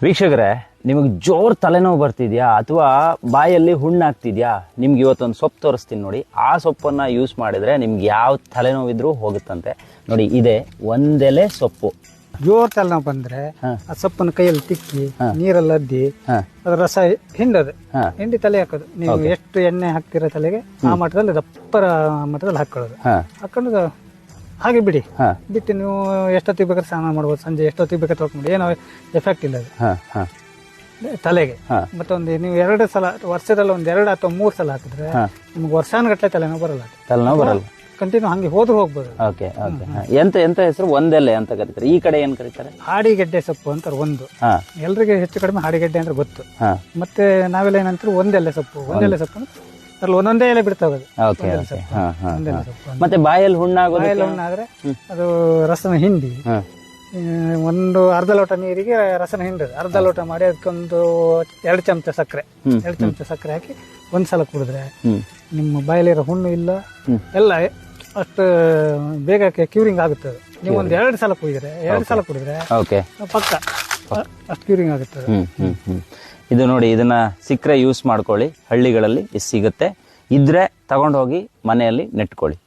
ವೀಕ್ಷಕರೇ, ನಿಮಗೆ ಜೋರ್ ತಲೆನೋವು ಬರ್ತಿದ್ಯಾ ಅಥವಾ ಬಾಯಲ್ಲಿ ಹುಣ್ಣಾಗ್ತಿದ್ಯಾ? ನಿಮ್ಗೆ ಇವತ್ತೊಂದು ಸೊಪ್ಪು ತೋರಿಸ್ತೀನಿ ನೋಡಿ. ಆ ಸೊಪ್ಪನ್ನು ಯೂಸ್ ಮಾಡಿದ್ರೆ ನಿಮ್ಗೆ ಯಾವ ತಲೆನೋವಿದ್ರೂ ಹೋಗುತ್ತಂತೆ. ನೋಡಿ, ಇದೆ ಒಂದೆಲೆ ಸೊಪ್ಪು. ಜೋರ್ ತಲೆನೋವು ಬಂದ್ರೆ ಆ ಸೊಪ್ಪನ್ನು ಕೈಯಲ್ಲಿ ತಿಕ್ಕಿ ನೀರಲ್ಲಿ ಅದ್ದಿ ಅದ್ರ ರಸ ಹಿಂಡಿ ತಲೆ ಹಾಕೋದು. ನೀವು ಎಷ್ಟು ಎಣ್ಣೆ ಹಾಕ್ತಿರೋ ತಲೆಗೆ ಆ ಮಟ್ಟದಲ್ಲಿ ದಪ್ಪರ ಮಟ್ಟದಲ್ಲಿ ಹಾಕೊಳ್ಳೋದು. ಹಾಕೊಂಡು ಹಾಗೆ ಬಿಡಿ. ಬಿಟ್ಟು ನೀವು ಎಷ್ಟೊತ್ತಿಗೆ ಬೇಕಾದ್ರೆ ಸ್ನಾನ ಮಾಡ್ಬೋದು, ಸಂಜೆ ಎಷ್ಟೊತ್ತಿಗೆ ಬೇಕಾದ್ರೆ ತೊಳ್ಕೊಂಡು ಏನೋ ಎಫೆಕ್ಟ್ ಇಲ್ಲ ಅದು ತಲೆಗೆ. ಮತ್ತೊಂದು ನೀವು 2 ಸಲ ವರ್ಷದಲ್ಲಿ 1 2 ಅಥವಾ 3 ಸಲ ಹಾಕಿದ್ರೆ ನಿಮ್ಗೆ ವರ್ಷಾನುಗಟ್ಟಲೆ ತಲೆನೋವು ಬರಲ್ಲ. ಕಂಟಿನ್ಯೂ ಹಂಗೆ ಹೋದ್ರೂ ಹೋಗ್ಬೋದು. Okay okay. ಎಂತ ಹೆಸರು? ಒಂದೆಲೆ ಅಂತ ಕರೀತಾರೆ. ಈ ಕಡೆ ಏನ್ ಕರೀತಾರೆ? ಹಾಡಿಗೆಡ್ಡೆ ಸೊಪ್ಪು ಅಂತಾರೆ. ಒಂದು ಎಲ್ರಿಗೆ ಹೆಚ್ಚು ಕಡಿಮೆ ಹಾಡಿಗೆಡ್ಡೆ ಅಂದ್ರೆ ಗೊತ್ತು. ಮತ್ತೆ ನಾವೆಲ್ಲ ಏನಂತಾರೆ ಒಂದೆಲೆ ಸೊಪ್ಪು. ಒಂದೆಲೆ ಸೊಪ್ಪು ಅದ್ರಲ್ಲಿ ಒಂದೊಂದೇ ಎಲೆ ಬಿಡ್ತಾವೆ. ಮತ್ತೆ ಬಾಯಲ್ಲಿ ಹುಣ್ಣಾಗೋದು? ಬಾಯಲ್ಲಿ ಹುಣ್ಣಾದ್ರೆ ಅದು ರಸನ ಹಿಂಡಿ ಒಂದು ಅರ್ಧ ಲೋಟ ನೀರಿಗೆ ರಸನ ಹಿಂಡದು. ಅರ್ಧ ಲೋಟ ಮಾಡಿ ಅದಕ್ಕೊಂದು 2 ಚಮಚ ಸಕ್ಕರೆ 2 ಚಮಚ ಸಕ್ಕರೆ ಹಾಕಿ ಒಂದ್ಸಲ ಕುಡಿದ್ರೆ ನಿಮ್ಮ ಬಾಯಲ್ಲಿರೋ ಹುಣ್ಣು ಇಲ್ಲ ಎಲ್ಲ ಅಷ್ಟು ಬೇಗ ಕ್ಯೂರಿಂಗ್ ಆಗುತ್ತದೆ. ನೀವು ಒಂದು 2 ಸಲ ಕುಡಿದ್ರೆ ಪಕ್ಕ ಅಷ್ಟು ಕ್ಯೂರಿಂಗ್ ಆಗುತ್ತದೆ. ಇದು ನೋಡಿ, ಇದನ್ನ ಸಿಕ್ಕರೆ ಯೂಸ್ ಮಾಡ್ಕೊಳ್ಳಿ. ಹಳ್ಳಿಗಳಲ್ಲಿ ಇದು ಸಿಗುತ್ತೆ. ಇದ್ರೆ ತಗೊಂಡೋಗಿ ಮನೆಯಲ್ಲಿ ನೆಟ್ಕೊಳ್ಳಿ.